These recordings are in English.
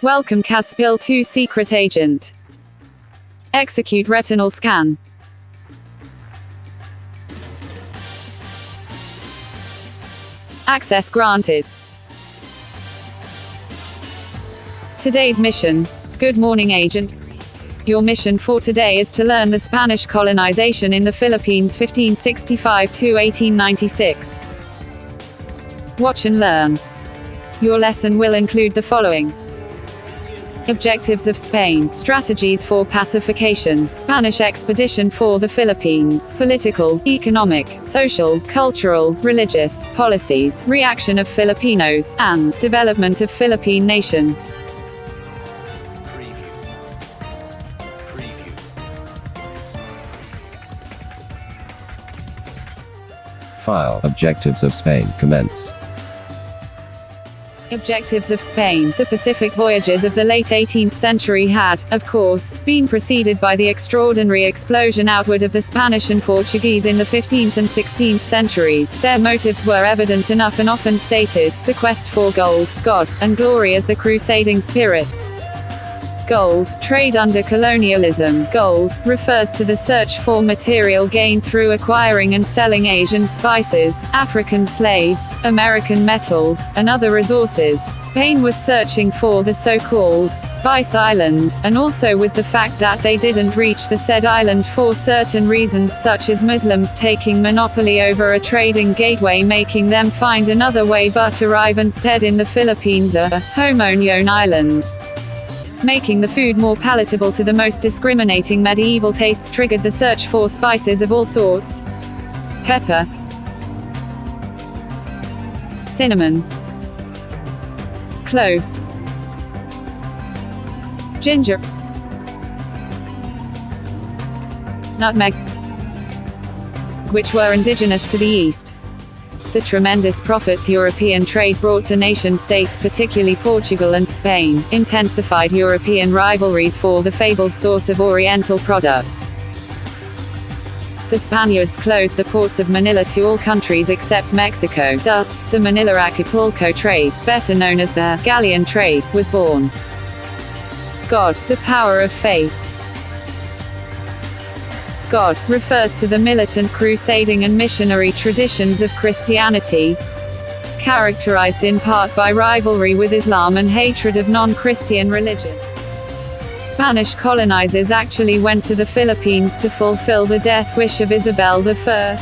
Welcome Caspil 2 secret agent. Execute retinal scan. Access granted. Today's mission. Good morning, Agent. Your mission for today is to learn the Spanish colonization in the Philippines 1565 to 1896. Watch and learn. Your lesson will include the following. Objectives of Spain, strategies for pacification, Spanish expedition for the Philippines, political, economic, social, cultural, religious, policies, reaction of Filipinos, and development of Philippine nation. File. Objectives of Spain. Commence. Objectives of Spain. The Pacific voyages of the late 18th century had, of course, been preceded by the extraordinary explosion outward of the Spanish and Portuguese in the 15th and 16th centuries. Their motives were evident enough and often stated: the quest for gold, God, and glory as the crusading spirit. Gold, trade under colonialism. Gold refers to the search for material gain through acquiring and selling Asian spices, African slaves, American metals, and other resources. Spain was searching for the so-called Spice Island, and also with the fact that they didn't reach the said island for certain reasons such as Muslims taking monopoly over a trading gateway, making them find another way but arrive instead in the Philippines, a homogeneous island. Making the food more palatable to the most discriminating medieval tastes triggered the search for spices of all sorts. Pepper, cinnamon, cloves, ginger, nutmeg, which were indigenous to the East. The tremendous profits European trade brought to nation-states, particularly Portugal and Spain, intensified European rivalries for the fabled source of Oriental products. The Spaniards closed the ports of Manila to all countries except Mexico. Thus, the Manila-Acapulco trade, better known as the galleon trade, was born. God, the power of faith. God refers to the militant crusading and missionary traditions of Christianity, characterized in part by rivalry with Islam and hatred of non-Christian religion. Spanish colonizers actually went to the Philippines to fulfill the death wish of Isabel I,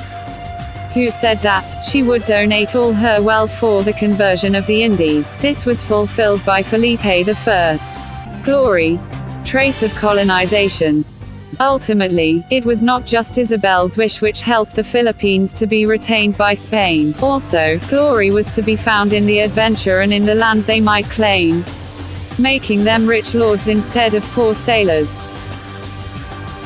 who said that she would donate all her wealth for the conversion of the Indies. This was fulfilled by Felipe I. Glory. Trace of colonization. Ultimately, it was not just Isabel's wish which helped the Philippines to be retained by Spain. Also, glory was to be found in the adventure and in the land they might claim, making them rich lords instead of poor sailors.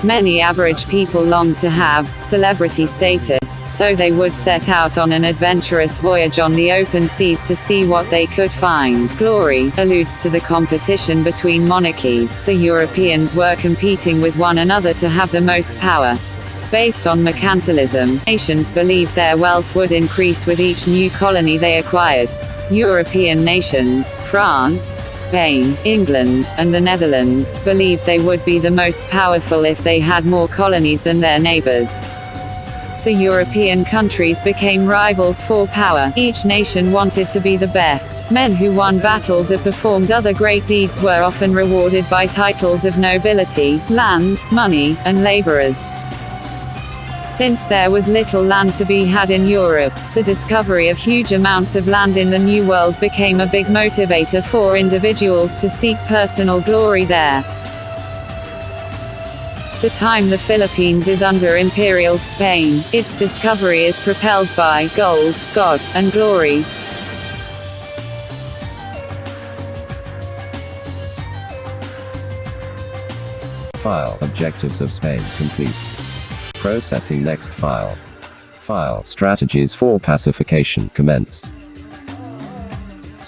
Many average people longed to have celebrity status, so they would set out on an adventurous voyage on the open seas to see what they could find. Glory alludes to the competition between monarchies. The Europeans were competing with one another to have the most power. Based on mercantilism, nations believed their wealth would increase with each new colony they acquired. European nations, France, Spain, England, and the Netherlands, believed they would be the most powerful if they had more colonies than their neighbors. The European countries became rivals for power. Each nation wanted to be the best. Men who won battles or performed other great deeds were often rewarded by titles of nobility, land, money, and laborers. Since there was little land to be had in Europe, the discovery of huge amounts of land in the New World became a big motivator for individuals to seek personal glory there. The time the Philippines is under Imperial Spain, its discovery is propelled by gold, God, and glory. File. Objectives of Spain complete. Processing next file. File. Strategies for pacification commence.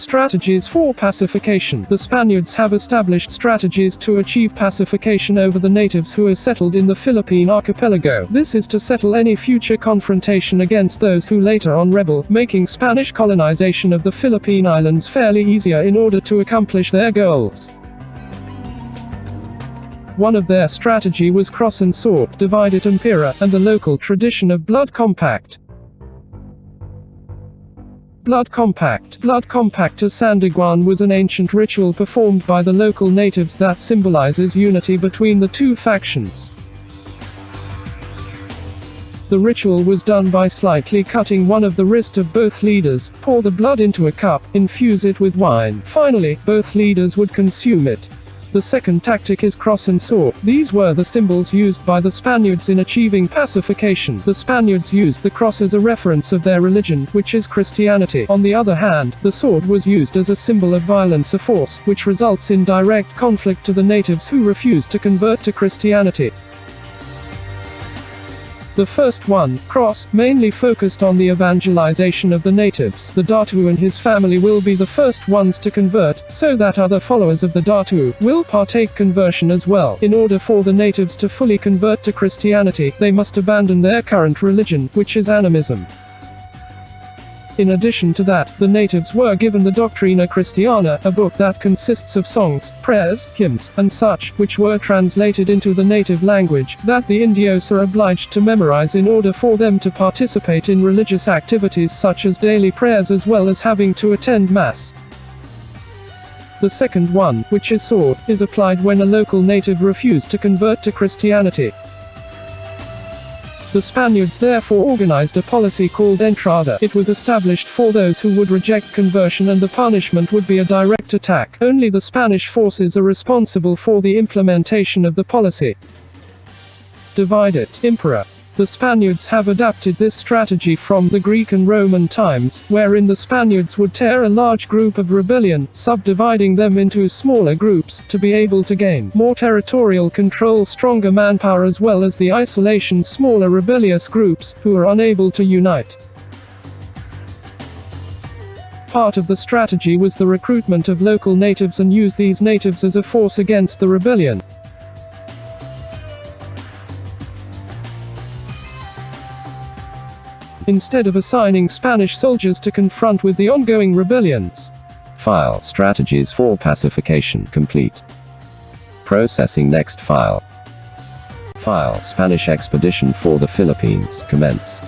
Strategies for pacification. The Spaniards have established strategies to achieve pacification over the natives who are settled in the Philippine archipelago. This is to settle any future confrontation against those who later on rebel, making Spanish colonization of the Philippine Islands fairly easier in order to accomplish their goals. One of their strategy was cross and sort, divided impera, and the local tradition of blood compact. Blood compact. Blood compact as Sandigan was an ancient ritual performed by the local natives that symbolizes unity between the two factions. The ritual was done by slightly cutting one of the wrist of both leaders, pour the blood into a cup, infuse it with wine. Finally, both leaders would consume it. The second tactic is cross and sword. These were the symbols used by the Spaniards in achieving pacification. The Spaniards used the cross as a reference of their religion, which is Christianity. On the other hand, the sword was used as a symbol of violence or force, which results in direct conflict to the natives who refuse to convert to Christianity. The first one, cross, mainly focused on the evangelization of the natives. The Datu and his family will be the first ones to convert, so that other followers of the Datu will partake conversion as well. In order for the natives to fully convert to Christianity, they must abandon their current religion, which is animism. In addition to that, the natives were given the Doctrina Christiana, a book that consists of songs, prayers, hymns, and such, which were translated into the native language, that the Indios are obliged to memorize in order for them to participate in religious activities such as daily prayers as well as having to attend Mass. The second one, which is sword, is applied when a local native refused to convert to Christianity. The Spaniards therefore organized a policy called entrada. It was established for those who would reject conversion, and the punishment would be a direct attack. Only the Spanish forces are responsible for the implementation of the policy. Divided impera. The Spaniards have adapted this strategy from the Greek and Roman times, wherein the Spaniards would tear a large group of rebellion, subdividing them into smaller groups, to be able to gain more territorial control, stronger manpower, as well as the isolation smaller rebellious groups, who are unable to unite. Part of the strategy was the recruitment of local natives and use these natives as a force against the rebellion. Instead of assigning Spanish soldiers to confront with the ongoing rebellions. File. Strategies for pacification complete. Processing next file. File. Spanish expedition for the Philippines commence.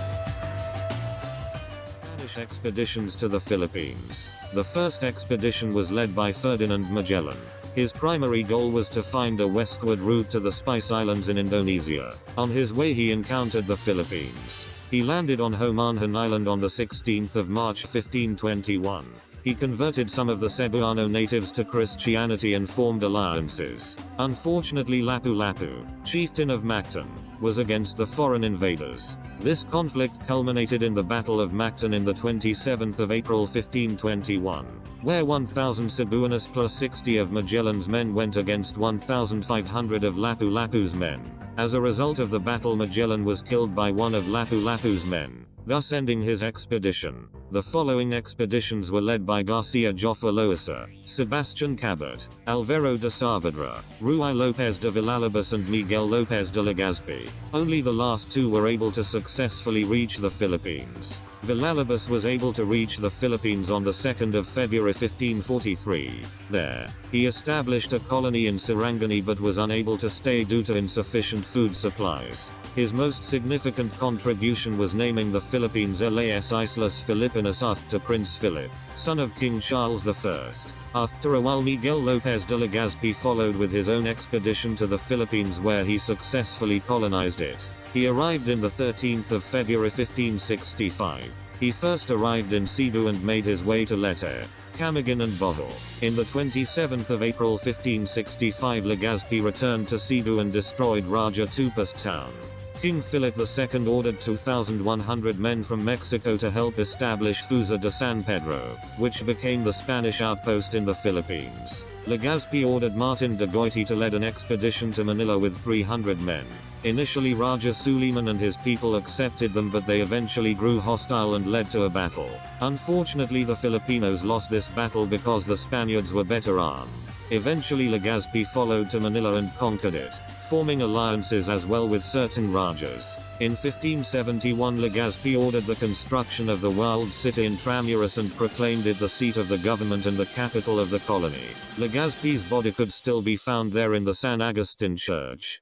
Spanish expeditions to the Philippines. The first expedition was led by Ferdinand Magellan. His primary goal was to find a westward route to the Spice Islands in Indonesia. On his way he encountered the Philippines. He landed on Homanhan Island on the 16th of March 1521. He converted some of the Cebuano natives to Christianity and formed alliances. Unfortunately, Lapu-Lapu, chieftain of Mactan, was against the foreign invaders. This conflict culminated in the Battle of Mactan in the 27th of April 1521, where 1,000 Cebuanos plus 60 of Magellan's men went against 1,500 of Lapu-Lapu's men. As a result of the battle, Magellan was killed by one of Lapu-Lapu's men, thus ending his expedition. The following expeditions were led by Garcia Joffre Loaiza, Sebastian Cabot, Alvaro de Saavedra, Ruy Lopez de Villalobos and Miguel Lopez de Legazpi. Only the last two were able to successfully reach the Philippines. Villalobos was able to reach the Philippines on the 2nd of February 1543. There, he established a colony in Sarangani but was unable to stay due to insufficient food supplies. His most significant contribution was naming the Philippines Las Islas Filipinas after Prince Philip, son of King Charles I. After a while, Miguel Lopez de Legazpi followed with his own expedition to the Philippines, where he successfully colonized it. He arrived in the 13th of February 1565. He first arrived in Cebu and made his way to Leyte, Camiguin and Bohol. In the 27th of April 1565, Legazpi returned to Cebu and destroyed Raja Tupas town. King Philip II ordered 2,100 men from Mexico to help establish Fuza de San Pedro, which became the Spanish outpost in the Philippines. Legazpi ordered Martin de Goiti to lead an expedition to Manila with 300 men. Initially Raja Suleiman and his people accepted them, but they eventually grew hostile and led to a battle. Unfortunately, the Filipinos lost this battle because the Spaniards were better armed. Eventually Legazpi followed to Manila and conquered it, forming alliances as well with certain Rajas. In 1571 Legazpi ordered the construction of the walled city Intramuros and proclaimed it the seat of the government and the capital of the colony. Legazpi's body could still be found there in the San Agustin Church.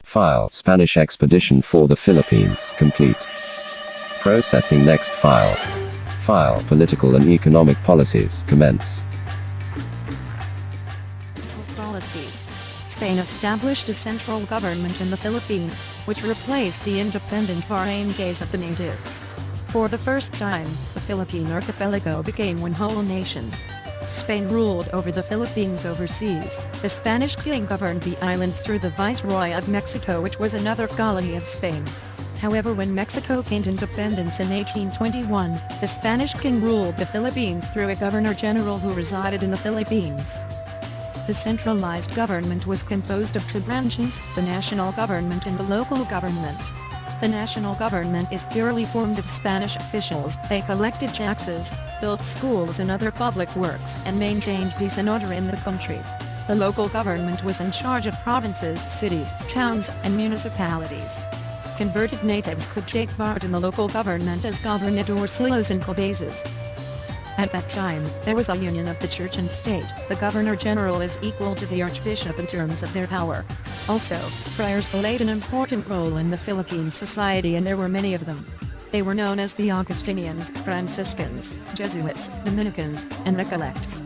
File Spanish expedition for the Philippines complete. Processing next file. File Political and economic policies commence. Policies. Spain established a central government in the Philippines, which replaced the independent barangays of the natives. For the first time, the Philippine archipelago became one whole nation. Spain ruled over the Philippines overseas. The Spanish king governed the islands through the Viceroy of Mexico, which was another colony of Spain. However, when Mexico gained independence in 1821, the Spanish king ruled the Philippines through a governor-general who resided in the Philippines. The centralized government was composed of two branches, the national government and the local government. The national government is purely formed of Spanish officials. They collected taxes, built schools and other public works, and maintained peace and order in the country. The local government was in charge of provinces, cities, towns, and municipalities. Converted natives could take part in the local government as gobernadorcillos and cabezas. At that time, there was a union of the church and state. The governor-general is equal to the archbishop in terms of their power. Also, friars played an important role in the Philippine society, and there were many of them. They were known as the Augustinians, Franciscans, Jesuits, Dominicans, and Recollects.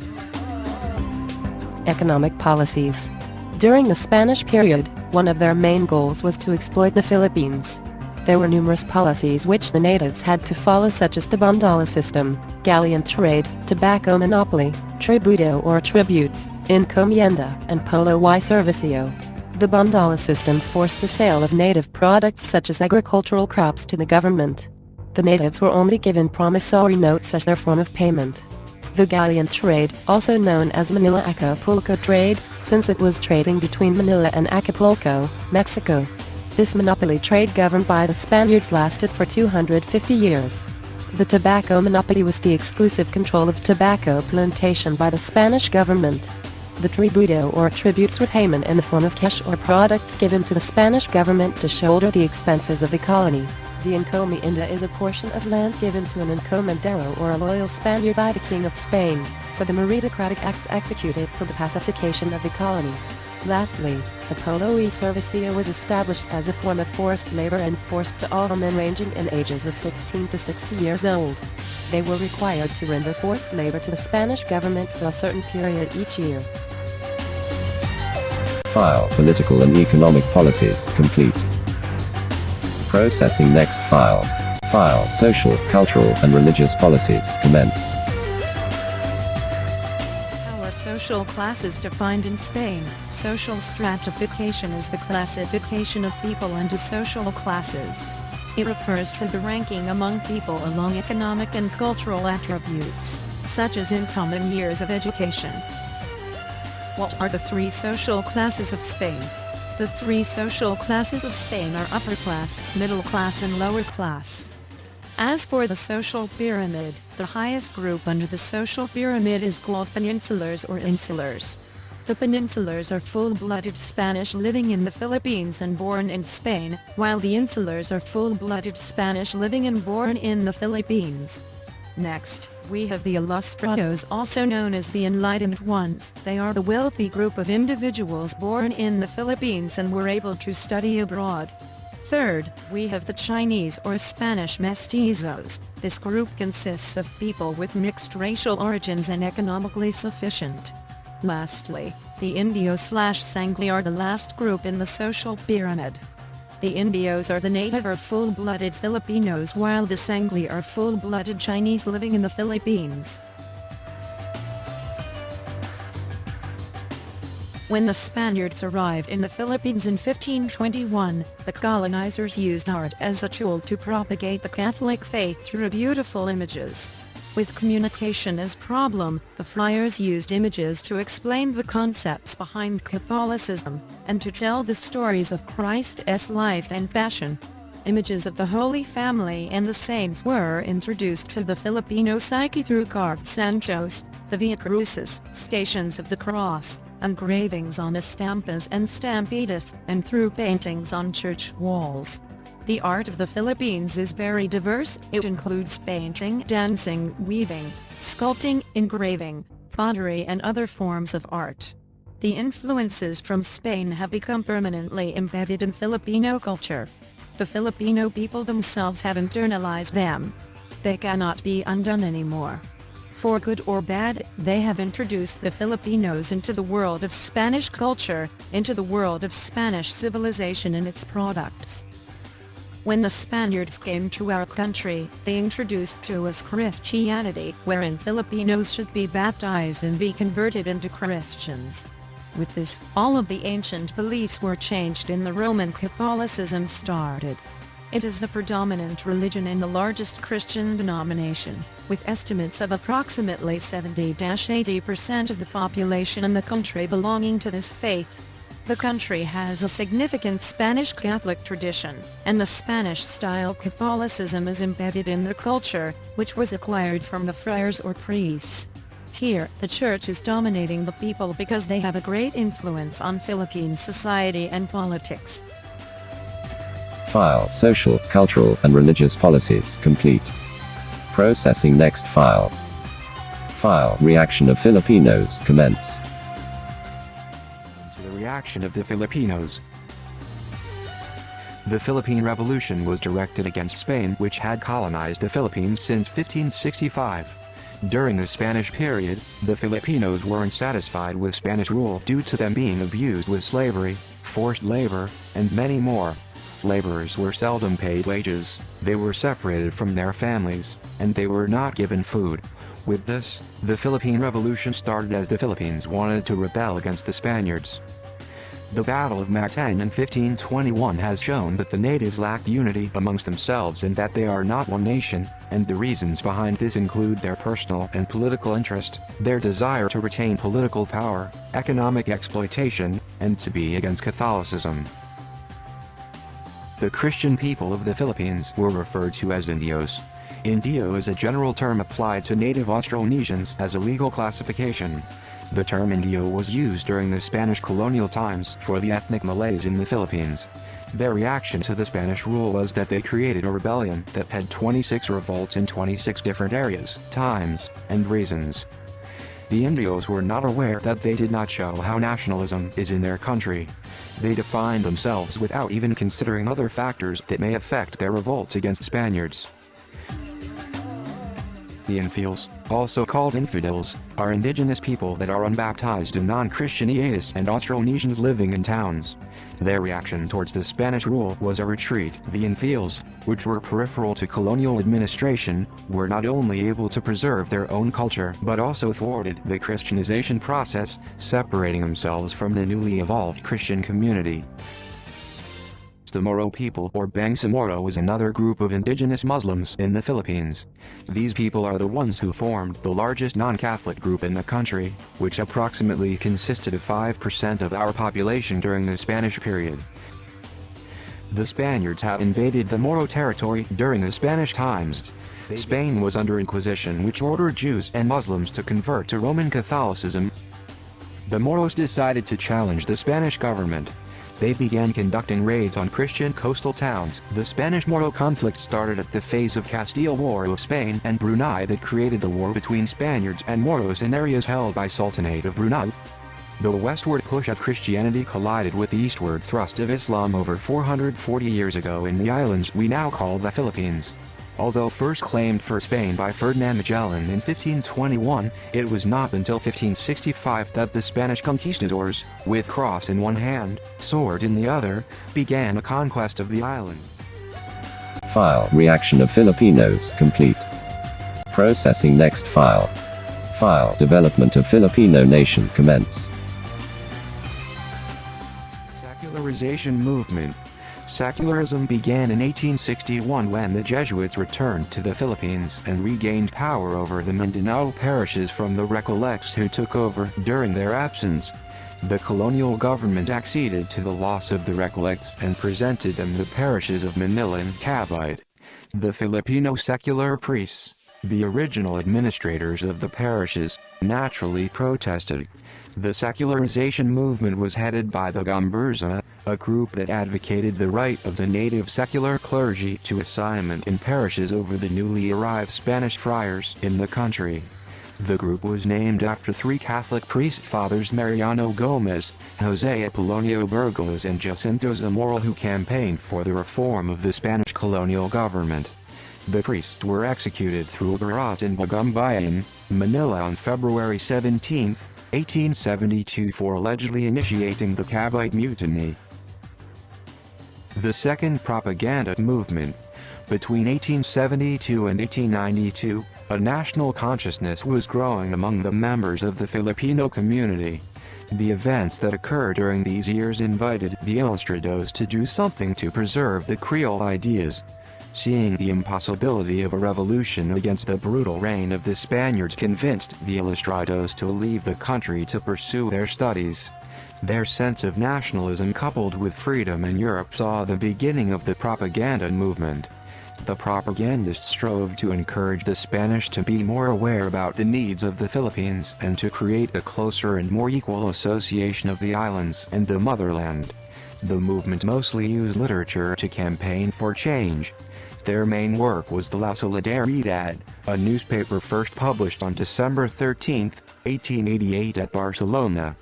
Economic policies. During the Spanish period, one of their main goals was to exploit the Philippines. There were numerous policies which the natives had to follow, such as the Bondala system, galleon trade, tobacco monopoly, tributo or tributes, encomienda, and polo y servicio. The Bondala system forced the sale of native products such as agricultural crops to the government. The natives were only given promissory notes as their form of payment. The galleon trade, also known as Manila-Acapulco trade, since it was trading between Manila and Acapulco, Mexico. This monopoly trade governed by the Spaniards lasted for 250 years. The tobacco monopoly was the exclusive control of tobacco plantation by the Spanish government. The tributo or tributes were payment in the form of cash or products given to the Spanish government to shoulder the expenses of the colony. The encomienda is a portion of land given to an encomendero or a loyal Spaniard by the King of Spain, for the meritocratic acts executed for the pacification of the colony. Lastly, the polo y servicio was established as a form of forced labor enforced to all men ranging in ages of 16 to 60 years old. They were required to render forced labor to the Spanish government for a certain period each year. File Political and economic policies complete. Processing next file. File Social, cultural, and religious policies commence. Social classes defined in Spain. Social stratification is the classification of people into social classes. It refers to the ranking among people along economic and cultural attributes, such as income and years of education. What are the three social classes of Spain? The three social classes of Spain are upper class, middle class, and lower class. As for the social pyramid, the highest group under the social pyramid is called peninsulars or insulars. The peninsulars are full-blooded Spanish living in the Philippines and born in Spain, while the insulars are full-blooded Spanish living and born in the Philippines. Next, we have the ilustrados, also known as the enlightened ones. They are the wealthy group of individuals born in the Philippines and were able to study abroad. Third, we have the Chinese or Spanish mestizos. This group consists of people with mixed racial origins and economically sufficient. Lastly, the Indio/Sangli are the last group in the social pyramid. The Indios are the native or full-blooded Filipinos, while the Sangli are full-blooded Chinese living in the Philippines. When the Spaniards arrived in the Philippines in 1521, the colonizers used art as a tool to propagate the Catholic faith through beautiful images. With communication as problem, the friars used images to explain the concepts behind Catholicism, and to tell the stories of Christ's life and passion. Images of the Holy Family and the saints were introduced to the Filipino psyche through carved santos, the Via Crucis, Stations of the Cross, engravings on estampas and stampitas, and through paintings on church walls. The art of the Philippines is very diverse. It includes painting, dancing, weaving, sculpting, engraving, pottery and other forms of art. The influences from Spain have become permanently embedded in Filipino culture. The Filipino people themselves have internalized them. They cannot be undone anymore. For good or bad, they have introduced the Filipinos into the world of Spanish culture, into the world of Spanish civilization and its products. When the Spaniards came to our country, they introduced to us Christianity, wherein Filipinos should be baptized and be converted into Christians. With this, all of the ancient beliefs were changed and the Roman Catholicism started. It is the predominant religion and the largest Christian denomination, with estimates of approximately 70–80% of the population in the country belonging to this faith. The country has a significant Spanish Catholic tradition, and the Spanish-style Catholicism is embedded in the culture, which was acquired from the friars or priests. Here, the church is dominating the people because they have a great influence on Philippine society and politics. File social, cultural, and religious policies complete. Processing next file. File reaction of Filipinos commence. To the reaction of the Filipinos. The Philippine Revolution was directed against Spain, which had colonized the Philippines since 1565. During the Spanish period, the Filipinos weren't satisfied with Spanish rule due to them being abused with slavery, forced labor, and many more. Laborers were seldom paid wages, they were separated from their families, and they were not given food. With this, the Philippine Revolution started as the Philippines wanted to rebel against the Spaniards. The Battle of Mactan in 1521 has shown that the natives lacked unity amongst themselves and that they are not one nation, and the reasons behind this include their personal and political interest, their desire to retain political power, economic exploitation, and to be against Catholicism. The Christian people of the Philippines were referred to as Indios. Indio is a general term applied to native Austronesians as a legal classification. The term Indio was used during the Spanish colonial times for the ethnic Malays in the Philippines. Their reaction to the Spanish rule was that they created a rebellion that had 26 revolts in 26 different areas, times, and reasons. The Indios were not aware that they did not show how nationalism is in their country. They defined themselves without even considering other factors that may affect their revolts against Spaniards. The Infieles, also called infidels, are indigenous people that are unbaptized and non-Christian Iaitas and Austronesians living in towns. Their reaction towards the Spanish rule was a retreat. The Infieles, which were peripheral to colonial administration, were not only able to preserve their own culture but also thwarted the Christianization process, separating themselves from the newly evolved Christian community. The Moro people or Bangsamoro is another group of indigenous Muslims in the Philippines. These people are the ones who formed the largest non-Catholic group in the country, which approximately consisted of 5% of our population during the Spanish period. The Spaniards have invaded the Moro territory during the Spanish times. Spain was under Inquisition, which ordered Jews and Muslims to convert to Roman Catholicism. The Moros decided to challenge the Spanish government. They began conducting raids on Christian coastal towns. The Spanish-Moro conflict started at the phase of Castile War of Spain and Brunei that created the war between Spaniards and Moros in areas held by Sultanate of Brunei. The westward push of Christianity collided with the eastward thrust of Islam over 440 years ago in the islands we now call the Philippines. Although first claimed for Spain by Ferdinand Magellan in 1521, it was not until 1565 that the Spanish conquistadors, with cross in one hand, sword in the other, began a conquest of the island. File reaction of Filipinos complete. Processing next file. File development of Filipino nation commence. Secularization movement. Secularism began in 1861 when the Jesuits returned to the Philippines and regained power over the Mindanao parishes from the Recollects who took over during their absence. The colonial government acceded to the loss of the Recollects and presented them the parishes of Manila and Cavite. The Filipino secular priests, the original administrators of the parishes, naturally protested. The secularization movement was headed by the Gamburza, a group that advocated the right of the native secular clergy to assignment in parishes over the newly arrived Spanish friars in the country. The group was named after three Catholic priest fathers, Mariano Gomez, Jose Apolonio Burgos and Jacinto Zamora, who campaigned for the reform of the Spanish colonial government. The priests were executed through Barat in Bagumbayan, Manila on February 17, 1872 for allegedly initiating the Cavite Mutiny. The Second Propaganda Movement. Between 1872 and 1892, a national consciousness was growing among the members of the Filipino community. The events that occurred during these years invited the Ilustrados to do something to preserve the Creole ideas. Seeing the impossibility of a revolution against the brutal reign of the Spaniards convinced the Ilustrados to leave the country to pursue their studies. Their sense of nationalism coupled with freedom in Europe saw the beginning of the propaganda movement. The propagandists strove to encourage the Spanish to be more aware about the needs of the Philippines and to create a closer and more equal association of the islands and the motherland. The movement mostly used literature to campaign for change. Their main work was the La Solidaridad, a newspaper first published on December 13, 1888 at Barcelona.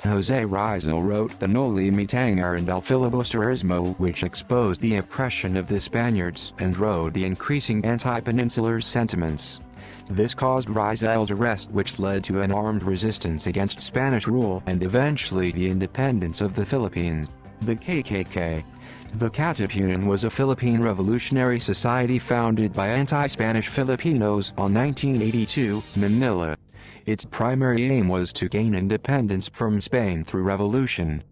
Jose Rizal wrote the Noli Me Tangere and El Filibusterismo, which exposed the oppression of the Spaniards and rode the increasing anti-peninsular sentiments. This caused Rizal's arrest, which led to an armed resistance against Spanish rule and eventually the independence of the Philippines. The KKK. The Katipunan was a Philippine revolutionary society founded by anti-Spanish Filipinos on 1982, Manila. Its primary aim was to gain independence from Spain through revolution.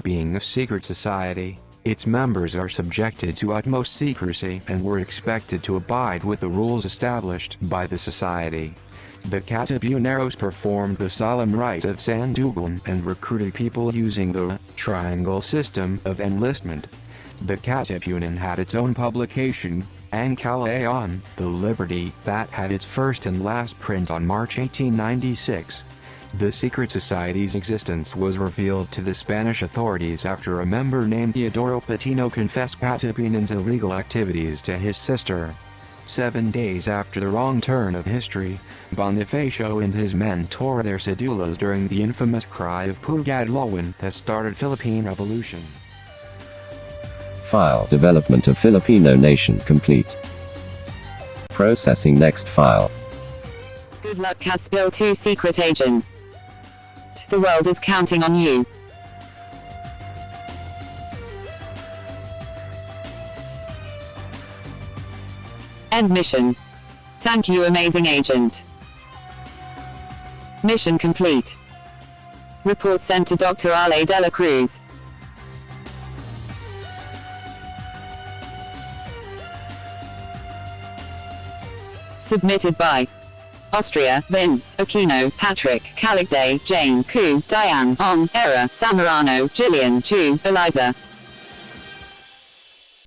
Being a secret society, its members are subjected to utmost secrecy and were expected to abide with the rules established by the society. The Katipuneros performed the solemn rite of Sandugan and recruited people using the triangle system of enlistment. The Katipunan had its own publication, Ang GALLEON, The Liberty, that had its first and last print on March 1896. The secret society's existence was revealed to the Spanish authorities after a member named Teodoro Patino confessed Katipunan's illegal activities to his sister. 7 days after the wrong turn of history, Bonifacio and his men tore their cedulas during the infamous cry of Pugadlawan that started Philippine Revolution. File development of Filipino nation complete. Processing next file. Good luck, Caspill 2 secret agent. The world is counting on you. End mission. Thank you, amazing agent. Mission complete. Report sent to Dr. Ale de la Cruz. Submitted by Austria, Vince, Aquino, Patrick, Calacday, Jauin Cu, Dianne Ong, Aira, Samorano, Jillian Tiu, Elaiza